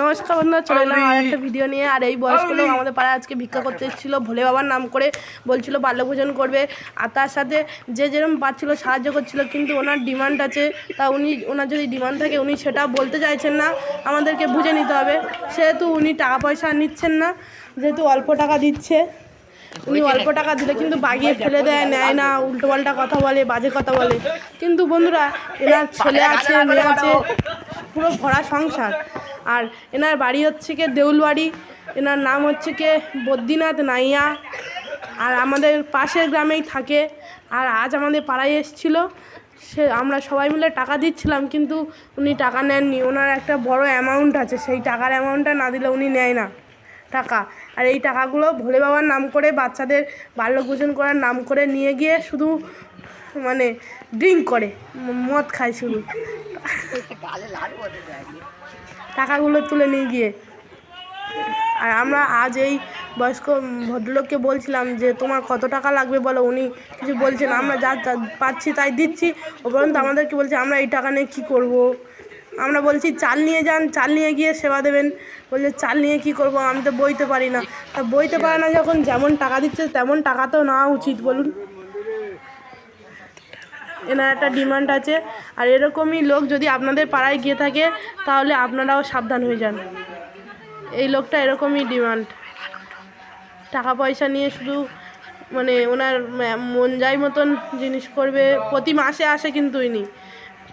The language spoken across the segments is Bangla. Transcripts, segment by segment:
নমস্কার বন্ধুরা, চলে এলাম আর একটা ভিডিও নিয়ে। আর এই বয়স্ক লোক আমাদের পাড়ায় আজকে ভিক্ষা করতে এসেছিলো, ভোলে বাবার নাম করে বলছিল বাল্যভোজন করবে। আর তার সাথে যে যেরকম পাচ্ছিল সাহায্য করছিল, কিন্তু ওনার ডিমান্ড আছে। তা ওনার যদি ডিমান্ড থাকে উনি সেটা বলতে চাইছেন না, আমাদেরকে বুঝে নিতে হবে। সেহেতু উনি টাকা পয়সা নিচ্ছেন না, যেহেতু অল্প টাকা দিচ্ছে। উনি অল্প টাকা দিলে কিন্তু বাগিয়ে ফেলে দেয়, নেয় না, উল্টোপাল্টা কথা বলে, বাজে কথা বলে। কিন্তু বন্ধুরা, এনার ছেলে আছে, মেয়ে আছে, পুরো ভরা সংসার। আর এনার বাড়ি হচ্ছে কে দেউলবাড়ি, এনার নাম হচ্ছে কে বদ্রীনাথ নাইয়া। আর আমাদের পাশের গ্রামেই থাকে। আর আজ আমাদের পাড়ায় এসেছিলো, আমরা সবাই মিলে টাকা দিচ্ছিলাম, কিন্তু উনি টাকা নেননি। ওনার একটা বড় অ্যামাউন্ট আছে, সেই টাকার অ্যামাউন্টটা না দিলে উনি নেয় না টাকা। আর এই টাকাগুলো ভোলে বাবার নাম করে, বাচ্চাদের বাল্যভোজন করার নাম করে নিয়ে গিয়ে শুধু মানে ড্রিঙ্ক করে, মদ খায় শুধু। টাকাগুলো তুলে নিয়ে গিয়ে। আর আমরা আজ এই বয়স্ক ভদ্রলোককে বলছিলাম যে তোমার কত টাকা লাগবে বলো। উনি কিছু বলছেন, আমরা যা পাচ্ছি তাই দিচ্ছি। উপরন্তু আমাদেরকে বলছে আমরা এই টাকা নিয়ে কী করবো। আমরা বলছি চাল নিয়ে যান, চাল নিয়ে গিয়ে সেবা দেবেন। বলছে চাল নিয়ে কী করবো, আমি তো বইতে পারি না। তা বইতে পারে না যখন, যেমন টাকা দিচ্ছে তেমন টাকা তো নেওয়া উচিত বলুন। এনার একটা ডিমান্ড আছে। আর এরকমই লোক যদি আপনাদের পাড়ায় গিয়ে থাকে, তাহলে আপনারাও সাবধান হয়ে যান। এই লোকটা এরকমই ডিমান্ড, টাকা পয়সা নিয়ে শুধু মানে ওনার মন যায় মতন জিনিস করবে। প্রতি মাসে আসে, কিন্তু ইনি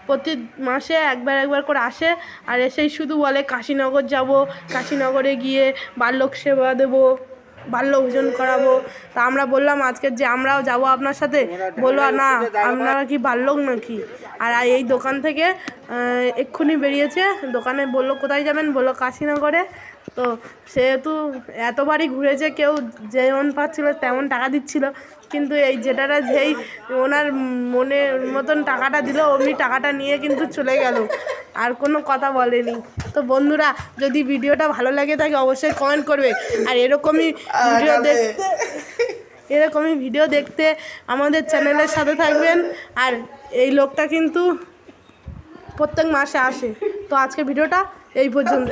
প্রতি মাসে একবার করে আসে। আর এসেই শুধু বলে কাশীনগর যাব, কাশীনগরে গিয়ে বাল্যক সেবা দেবো, বাল্যভোজন করাবো। তা আমরা বললাম আজকে যে আমরাও যাব আপনার সাথে। বললো না, আপনারা কি বাল্যক নাকি। আর এই দোকান থেকে এক্ষুনি বেরিয়েছে, দোকানে বললো কোথায় যাবেন, বললো কাশীনগরে। তো সেহেতু এতবারই ঘুরেছে, কেউ যেমন পাচ্ছিল তেমন টাকা দিচ্ছিল, কিন্তু এই যেটারা যেই ওনার মনের মতন টাকাটা দিল, অমনি টাকাটা নিয়ে কিন্তু চলে গেল, আর কোনো কথা বলেনি। তো বন্ধুরা, যদি ভিডিওটা ভালো লাগে থাকে অবশ্যই কমেন্ট করবে। আর এরকমই ভিডিও দেখতে আমাদের চ্যানেলের সাথে থাকবেন। আর এই লোকটা কিন্তু প্রত্যেক মাসে আসে। তো আজকে ভিডিওটা এই পর্যন্ত।